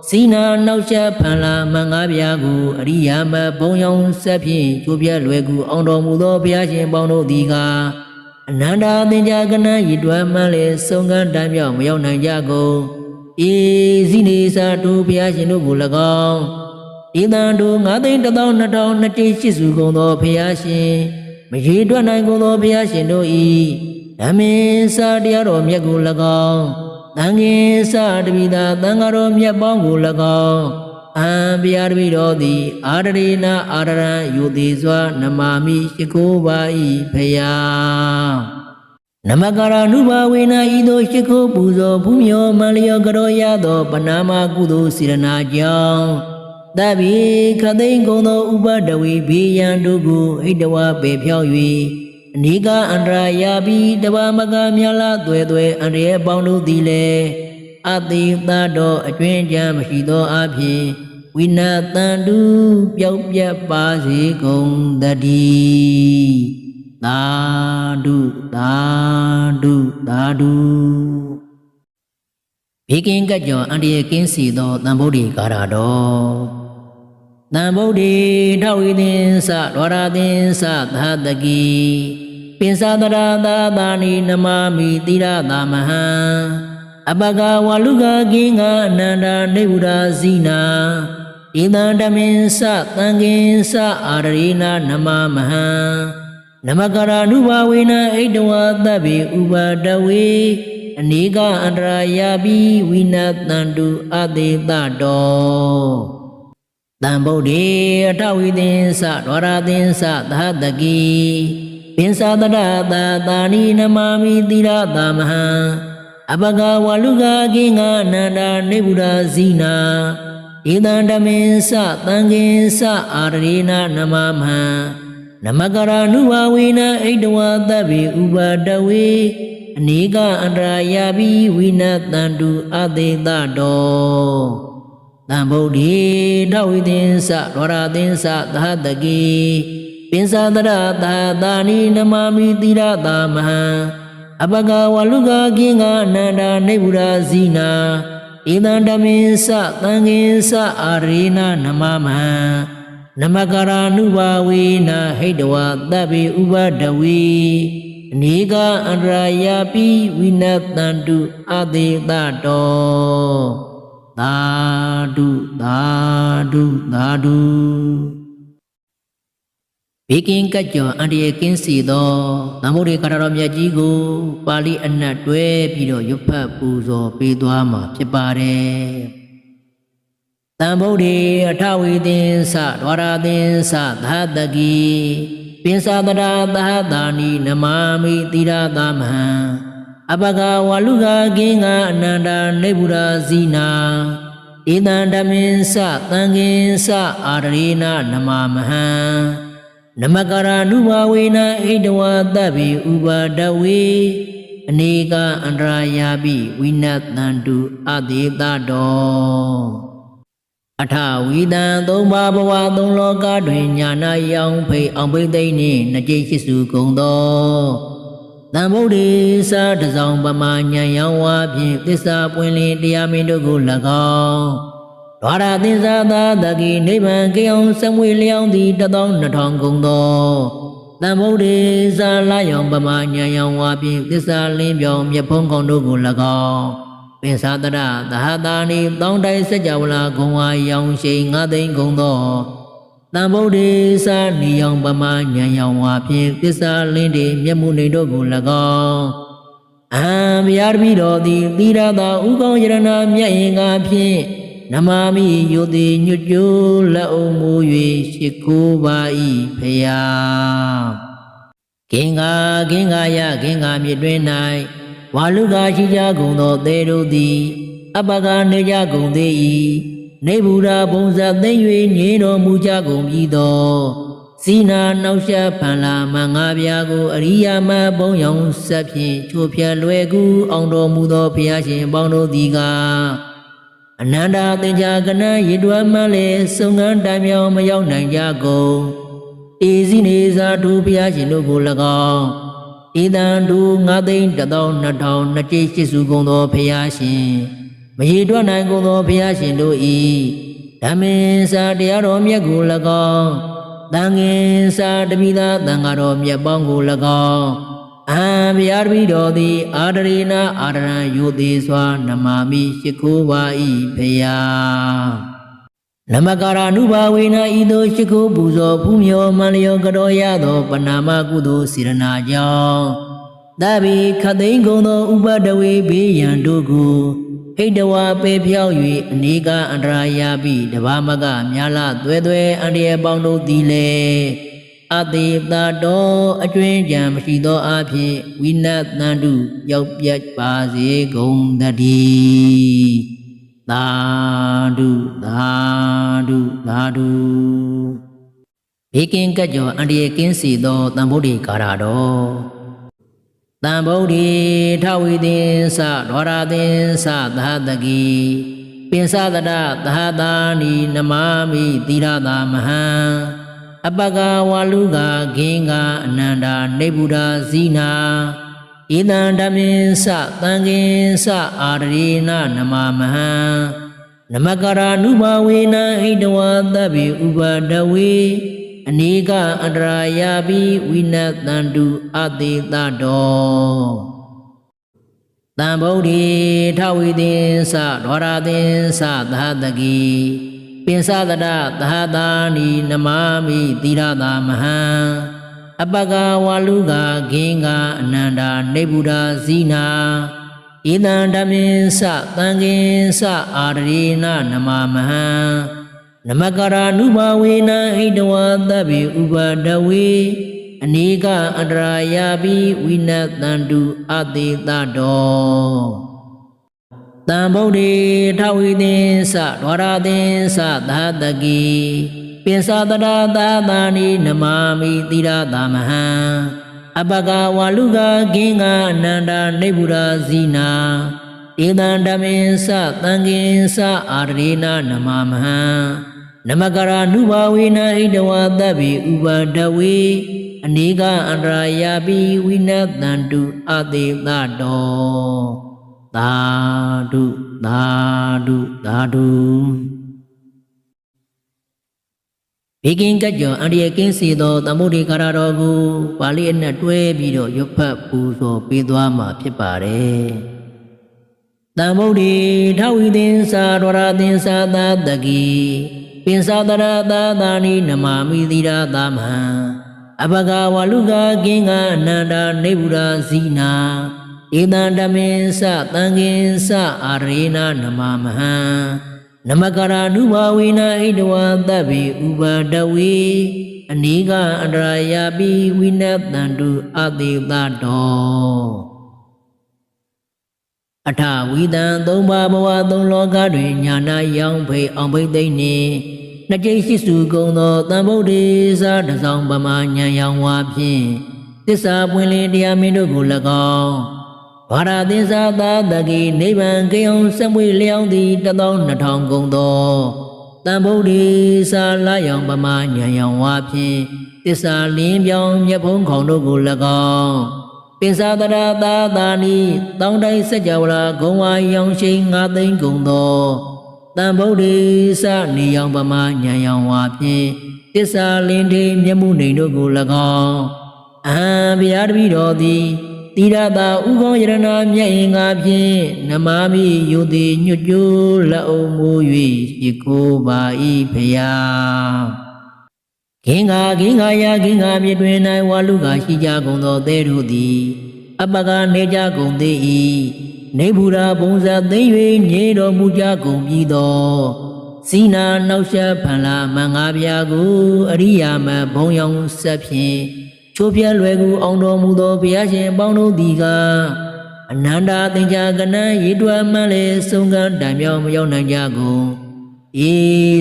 စီနာနောက်ချက်ဖန်လာမင်္ဂဗျာကိုအရိယာမဘုံရောင်ဆက်ဖြင့်ကျိုးပြလွယ်ကူအောင်တော်မူသောဘုရားရှင်ပေါင်းတို့သည်ကအနန္တသင်္ကြကနရည်တွမ်းမှန်းလေဆုံးကန်းတမ်းမြောက်မရောက်နိုင်ကြကုန်ဤဇိနေစာတို့ဘုရားရှင်တို့ကို၎င်းဤတန်တို့9,12,200နှစ်ကြိမ်ရှိစုကုန်သောဘုရားရှင်မရေတွက်နိုင်ကုန်သောဘုရားရှင်တို့ဤဓမ္မေစာတရားတော်မြတ်ကို၎င်းသံဃင်္စတပိသာသံဃာတော်မြတ်ပေါင်းကို၎င်းဘုရားတပည့်တော်သည်အာရရေနအာရရံယုတိစွာနမာမိရှိခိုးပါ၏ဖယားနမကရာနုဘာဝေနဤသို့ရှိခိုးပူဇော်ဖူးမြော်မလျောကရောရသောပဏာမကုသိုလ်စေရနာကြောင့်တဗ္ဗေခသိမ့်ကုန်သောဥပဒဝေဘေးရန်တို့ကိုဣတဝပေဖြောက်၍အနိကအန္တရာယာပိတဘာမကမြလာသွဲသွဲအန္တရာယ်ပေါင်းတို့သည်လည်းအတိသတော်အကျွင်းကြမ်းမရှိသောအဖြစ်ဝိနတန္တုပျောက်ပြတ်ပါစေကုန်တည်းသာဓုသာဓုသာဓုဘေကင်းကကြောအန္တရာယ်ကင်းစီသောတံဗုဒ္ဓေကာရတော်တံဗုဒ္ဓေထဝိသင်္စဒဝရသင်္စသဟတကိပင်စတရသာသာနိနမမိတိရသမဟံအပကဝလူကကင်းကအနန္တနေဗုဒ္ဓစီနာဣဒံဓမ္မေစသံဃင်္စအာရိဏနမမဟံနမကရာနုဘာဝေနဣတဝသဗ္ဗေဥပါဒဝေအနေကအန္တရာယာပိဝိနတန္တုအတေတတောတံဗုဒ္ဓေအထဝိသင်္စဒဝရသင်္စသဟတကိပင်စတရသာသာနိနမမိတိရသမဟံအပကဝလူကကင်းကအနန္တနေဗုဒ္ဓဇိနာဣဒံဓမ္မေစသံဃင်္စအာရိဏနမမဟံနမကရာနုဘာဝေနဣတဝသဗ္ဗေဥပါဒဝေအနေကအန္တရာယာပိဝိနတန္တုအတေတတောတံဗုဒ္ဓေထဝိသင်္စဒဝရသင်္စသဟတကိပင်စတရသာသာနိနမမိတိရသမဟံအပကဝလူကကင်းကအနန္တနေဗုဒ္ဓဇိနာဣဒံဓမ္မေစသံဃင်္စအာရိဏနမမဟံနမကရာနုဘာဝေနဟိတဝသဗ္ဗေဥပဒဝေအနေကအန္တရာယာပိဝိနတန္တုအတေတတောသာဓုသာဓုသာဓုဘေကင်းကကြောအန္တရာယ်ကင်းစီသောသမုဒ္ဒေကာရတော်မြတ်ကြီးကိုပါဠိအနက်တွဲပြီးတော့ရွတ်ဖတ်ပူဇော်ပေးသွားမှာဖြစ်ပါတယ် တံဗုဒ္ဓေအထဝီသင်္သဒွါရသင်္သသဟတကိပိသတရာသဟတာနိနမာမိတိရသမဟံအပကဝါလူကကင်္ဂအနန္တနေဗုဒ္ဓဇိနာဧတံဓမ္မင်္သသံဃင်္သအာရေနနမမဟံနမကရာနုဘာဝေနဣဒဝတဗ္ဗေဥပါဒဝေအနေကအန္တရာယာပိဝိနတန္တုအတေတတောအထဝီတံသုံးပါးဘဝသုံးလောကတွင်ညာနာယောင်ဖိတ်အောင်ပိသိမ့်နှင့်နှကြိတ်ရှိစုကုန်သောတံဗုဒ္ဓေသာတစောင်းပမာဉာဏ်ရောင်းဝါဖြင့်သစ္စာပွင့်လင်းတရားမင်းတို့ကို၎င်းဒွါရသင်္သာသာတကိနိဗ္ဗာန်ကြောင်စံမွေလျောင်းသည်12000ကုန်သောတံဗုဒ္ဓေသာလာယောင်ပမာဉာဏ်ရောင်းဝါဖြင့်သစ္စာလင်းပြောင်းမြတ်ဖုံးကောင်တို့ကို၎င်းပင်သာတရသဟတာနိတောင်းတိုင်စัจ java လာဂုံဝါရောင်ရှိန်9သိန်းကုန်သောတံဗုဒ္ဓေသာနိယောင်ပမာဉာဏ်ရောင်ဝါဖြင့်သစ္စာလင်းတည်မြတ်မှုနေတို့ကို၎င်းအဟံဗျာတပိတော်သည်သီရတာဥကောင်းယရဏမြတ်ရင်ကားဖြင့်နမာမိယုတိညွတ်ကျိုးလက်အုံမူ၍ရှိခိုးပါ၏ဖယားကင်္ဂါယကင်္ဂါမြစ်တွင်၌ဝါလူကရှိကြကုန်သောသေတို့သည်အပကနေကြကုန်သေး၏နေဗုဒ္ဓဘုံဇတ်သိမ့်၍ငြိတော်မူကြကုန်ပြီသောဇိနာနောက်ရှဖန်လာမငါပြာကိုအရိယာမဘုံရောင်ဆက်ဖြင့်ချိုးဖြတ်လွယ်ကူအောင်တော်မူသောဘုရားရှင်ပေါင်းတို့သည်ကအနန္တသင်္ကြကနရေတွမ်းမှလည်းစုံကန်းတိုင်မြောင်မရောက်နိုင်ကြကုန်ဧဇိနေဇာထုဘုရားရှင်တို့ကို၎င်းဧတံတု9,120,000နှစ်ကြိတ်ရှိစုကုန်သောဘုရားရှင်မရေတွက်နိုင်ကုန်သောဘုရားရှင်တို့၏ဓမ္မင်္စာတရားတော်မြတ်ကို၎င်းသံဃင်္စာတပိသာသံဃာတော်မြတ်ပေါင်းကို၎င်းအဟံဗျာတပိတော်သည်အာဒရေနအာဒရံယုသေးစွာနမာမိရှိခိုးပါ၏ဘုရားနမကာရနုဘာဝေနဤသို့ရှိခိုးပူဇော်ဖူးမြော်မန္လျောကတော်ရသောပဏာမကုသိုလ်စေရနာကြောင့်သဗ္ဗေခသိန်းကုန်သောဥပဒဝေဘေးရန်တို့ကိုဟိတဝါပေဖြောက်၍အနေကအန္တရာယာပိတဘာမကမြာလသွဲသွဲအန္တရာယ်ပေါင်းတို့သည်လေအတေတတော်အကျွင်းကြံမရှိသောအဖြစ်ဝိနတ်တန္တုရောက်ပြတ်ပါစေကုန်တည်းသာဓုသာဓုသာဓုဘေကင်းကကြောအန္တရာယ်ကင်းစေသောတံဗုဒ္ဓေကာရတော်တံဗုဒ္ဓေထဝီသင်္သဒွါရသင်္သသဟတကိပိသတရသဟတာနိနမာမိတိရသမဟံအပကဝါလူကကင်္ဂအနန္တနေဗုဒ္ဓဇိနာဧတံဓမ္မင်္သသံဃင်္သအာရေနနမမဟံနမကရာနုဘာဝေနဣဒဝတဗ္ဗေဥပါဒဝေအနေကအန္တရာယာပိဝိနတန္တုအတေတတောတံဗုဒ္ဓေထဝီသင်္သဒွါရသင်္သသဟတကိပိသတရသဟတာနိနမာမိတိရသမဟံအပကဝါလူကကင်္ဂအနန္တနေဗုဒ္ဓဇိနာဧတံဓမ္မင်္သသံဃင်္သအာရေနနမမဟံနမကရာနုဘာဝေနဣဒဝတဗ္ဗေဥပါဒဝေအနေကအန္တရာယာပိဝိနတန္တုအတေတတောတံဗုဒ္ဓေထဝီသင်္သဒွါရသင်္သသဟတကိပိသတရသာသာနိနမာမိတိရသမဟံအပကဝါလူကကင်္ဂအနန္တနေဗုဒ္ဓဇိနာဧတံဓမ္မင်္သသံဃင်္သအာရေနနမမဟံနမကရာနုဘာဝေနဣဒဝတဗ္ဗေဥပါဒဝေအနေကအန္တရာယာပိဝိနတန္တုအတေတတောသာဓုသာဓုသာဓုဘေကင်းကကြောအန္တရာယ်ကင်းစေသောသမုဒ္ဒေကာရတော်ကိုပါဠိအနက်တွဲပြီးတော့ရွတ်ဖတ်ပူဇော်ပေးသွားမှာဖြစ်ပါတယ်တံဗုဒ္ဓေထဝီသင်္သဒွါရသင်္သသတကိပိသတရသာသာနိနမာမိတိရသမဟံအပကဝါလူကကင်္ဂအနန္တနေဗုဒ္ဓဇိနာဧတံဓမ္မင်္သသံဃင်္သအာရေနနမမဟံန နမကရာနုဘာဝေနဣတဝသဗ္ဗေဥပါဒဝေအနိကအတရာယာပိဝိနတန္တုအတိတတောအထဝိတံသုံးပါးဘဝသုံးလောကတွင်ညာနာရောင်ဖိအောင်ဖိသိမ့်နှင့်နှစ်ကျိရှိစုကုန်သောတန်ဗုဒ္ဓေသာတဆောင်ပမာဉာဏ်ရောင်ဝါဖြင့်သစ္စာပွင့်လင်းတရားမင်းတို့ကို၎င်းဘာရသစ္စာသာတကိနိဗ္ဗာန်ကိယံစမွေလျောင်းသည်12000ကုန်သောတန်ဗုဒ္ဓေသာလာရောင်ပမာဉာဏ်ရောင်ဝါဖြင့်သစ္စာလင်းပြောင်းမျက်ဖုံးခေါင်တို့ကို၎င်းပင်စာတရာသာသာနိတောင်းတိုင်းစัจ java လာဂုံဝါရောင်ရှိန်9သိန်းကုန်သောတန်ဗုဒ္ဓေသနေရောင်ပမာဉာဏ်ရောင်ဝါဖြင့်သစ္စာလင်းထိမျက်မှုနေတို့ကို၎င်းအဟံဗျာတပိတော်သည်တိရတာဥကောင်းယရဏမြတ်အင်္ဂါဖြင့်နမမိယုတိညွတ်ကျိုးလက်အုံမူ၍ရှိကိုပါ၏ဖျားဂင်္ဂါယာဂင်္ဂါမြစ်တွင်၌ဝါလူကရှိကြကုန်သောသဲတို့သည်အပကနေကြကုန်သေး၏နေဘူးရာဘုံဇာသိမ့်၍ညေတော်မူကြကုန်ပြီးသောစီနာနောက်ရှက်ဖန်လာမင်္ဂဗျာကိုအရိယာမဘုံရောင်ဆက်ဖြင့်ချိုးပြဲလွယ်ကူအောင်တော်မူသောဘုရားရှင်ပေါင်းတို့သည်ကအနန္တသင်္ချာကနံရေတွယ်မှန်လေဆုံးကတိုင်မြောင်မရောက်နိုင်ကြကုန်ဤ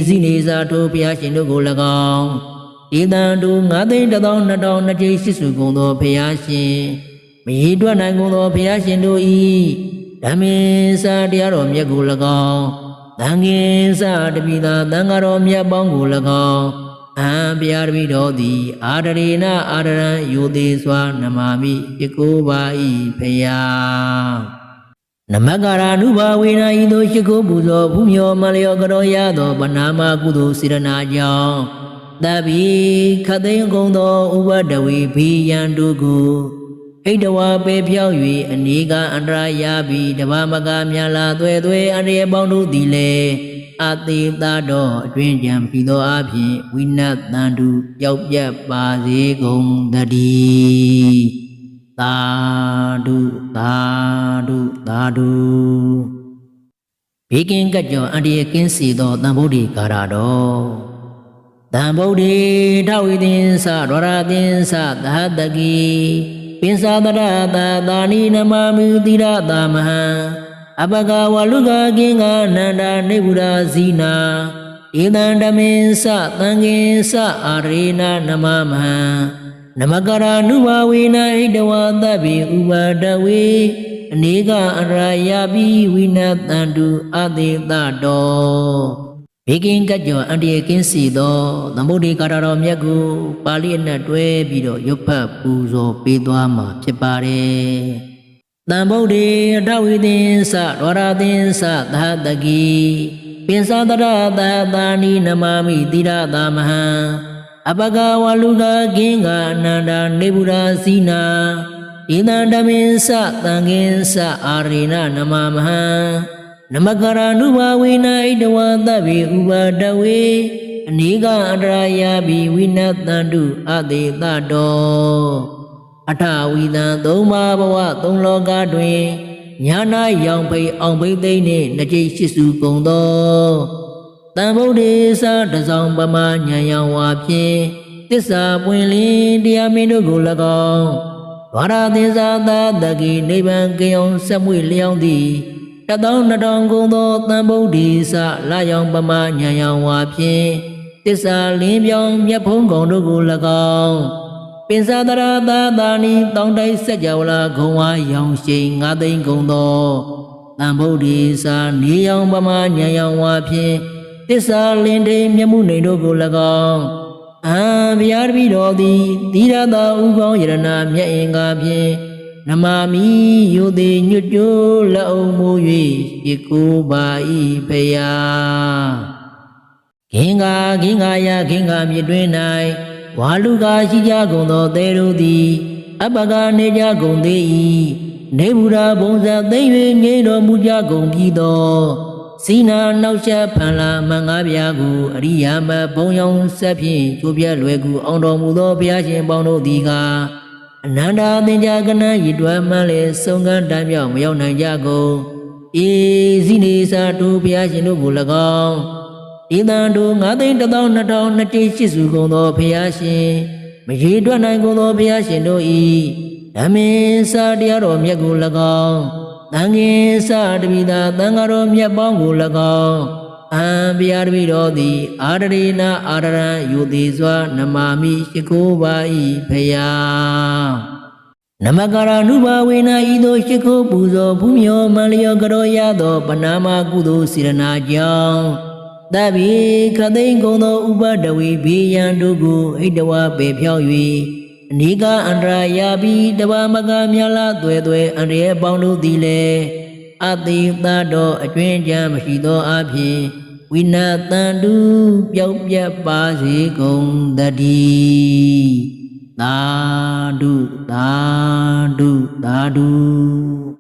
စိနေစာထိုဘုရားရှင်တို့ကို၎င်းဧတံတို့9,120,000နှစ်ကျိရှိစုကုန်သောဘုရားရှင်မရေတွက်နိုင်ကုန်သောဘုရားရှင်တို့၏ဓမ္မေစာတရားတော်မြတ်ကို၎င်းသံဃင်စာတပိသာသံဃာတော်မြတ်ပေါင်းကို၎င်းအံဘုရားတပိတော်သည်အာဒရေနအာဒရံယိုသေးစွာနမာမိပြကိုပါ၏ဖျားနမကရာနုဘာဝေနဤသို့ရှိခိုးပူဇော်ဖူးမြော်မလျောကတော်ရသောဗနာမကုသိုလ်စေရနာကြောင့်တပိခသိန်းကုန်သောဥပဒဝေဘိယံတို့ကိုဣတဝါပေဖြောက်၍အနိကအန္တရာယာပြီးတဘာမကမြလာသွဲသွဲအန္တရာပေါင်းတို့သည်လည်းအတိတာတော်အတွင်ကြံပြီးသောအဖြစ်ဝိနတ်တန်တုရောက်ပြတ်ပါစေကုန်တည်းသာဓုသာဓုသာဓုဘေကင်းကကြောအန္တရာကင်းစေသောတန်ဗုဒ္ဓေကာရတော်တံဗုဒ္ဓေထဝိသင်္စဒဝရသင်္စသဟတကိပင်စာတရတာသာနိနမမိတိရတာမဟံအပကဝလူကကင်္ဂနန္ဒနေဗုဒဇီနာဧတံဓမင်္စသံဃင်္စအာရေနနမမဟံနမကရာနုဘာဝေနဣတဝသဗ္ဗေဥပါဒဝေအနိကအန္တရာယာပိဝိနတန္တုအတိတတောဘေကင်းကကြောအန္တရာကင်းစီသောသမုဒ္ဒေကာရတော်မြတ်ကိုပါဠိအနက်တွဲပြီးတော့ရုပ်ဖတ်ပူဇော်ပေးသွားမှာဖြစ်ပါတယ်။တံဗုဒ္ဓေအထဝိသင်္စဒဝရသင်္စသဟတကိပင်စာတရသသာနိနမမိတိရတာမဟံအပကဝလူကကင်္ဂအနန္ဒနေဗုဒဇီနာဧတံဓမင်္စသံဃင်္စအာရေနနမမဟံနမကရာနုဘာဝေနဣတဝသဗ္ဗေဥပါဒဝေအနိကအန္တရာယာပိဝိနတန္တုအတိတတောအထဝိသံသုံးပါးဘဝသုံးလောကတွင်ညာနာရောင်ဖိအောင်ဖိသိမ့်နှင့်နှစ်ကျိရှိစုကုန်သောတန်ဗုဒ္ဓေသာတဆောင်ပမာဉာဏ်ရောင်ဝါဖြင့်သစ္စာပွင့်လင်းတရားမင်းတို့ကို၎င်းဝါရသင်္သာသာတကိနိဗ္ဗာန်ကိယံစမွေလျောင်းသည်1,200ကုန်သောတန်ဗုဒ္ဓေသလာရောင်ပမာဉာဏ်ရောင်ဝါဖြင့်သစ္စာလင်းပြောင်းမျက်ဖုံးကောင်တို့ကို၎င်းပင်စာတရာသာသာနိတောင်းတိုင်းစัจ java လာဂုံဝါရောင်ရှိန်9သိန်းကုန်သောတန်ဗုဒ္ဓေသနေရောင်ပမာဉာဏ်ရောင်ဝါဖြင့်သစ္စာလင်းထိမျက်မှုနေတို့ကို၎င်းအံဘုရားတပိတော်သည်သီရတာဥကောင်းယရဏမြတ်အင်္ဂါဖြင့်နမာမိယုတိညွတ်ကျိုးလက်အုံမူ၍ရှိကိုပါ၏ဖျားဂင်္ဂါယာဂင်္ဂါမြစ်တွင်၌ဝါလူကရှိကြကုန်သောသဲတို့သည်အပကနေကြကုန်သေး၏နေဗုဒ္ဓဘုံဇာသိမ့်၍ငြိမ်းတော်မူကြကုန်ပြီးသောစီနာနောက်ရှက်ဖန်လာမင်္ဂဗျာကိုအရိယာမဘုံရောင်ဆက်ဖြင့်ကျိုးပြလွယ်ကူအောင်တော်မူသောဘုရားရှင်ပေါင်းတို့သည်ကအနန္တသင်္ကြကနရည်တွယ်မှန်းလေဆုံးကန်းတိုင်မြောက်မရောက်နိုင်ကြကုန် ဧဇိနေသာတို့ဘုရားရှင်တို့ကို၎င်းဧတံတို့9,120,208စုကုန်သောဘုရားရှင်မရေတွက်နိုင်ကုန်သောဘုရားရှင်တို့၏ဓမ္မေစာတရားတော်မြတ်ကို၎င်းသံဃေစာတပိသာသံဃာတော်မြတ်ပေါင်းကို၎င်းအံဘုရားတပိတော်သည်အာရရေနာအာရရံယုတိစွာနမာမိရှိခိုးပါ၏ဘုရားနမကာရနုဘာဝေနာဤသို့ရှိခိုးပူဇော်ဘုမြောမလျောကရောရသောပနာမကုသိုလ်စေရနာကြောင့်တဗ္ဗေခသိင်ကုန်သောဥပဒဝေဘေယံတို့ကိုဣတဝပေဖြောင်း၍အနိကအန္တရာယာပြီးတဘာမကမြလာသွဲသွဲအန္တရာယ်ပေါင်းတို့သည်လည်းအတိသတော်အကျွင်းကြမ်းမရှိသောအဖြစ်ဝိနာတန်တုပျောက်ပြတ်ပါစေကုန်တည်းသာဓုသာဓုသာဓု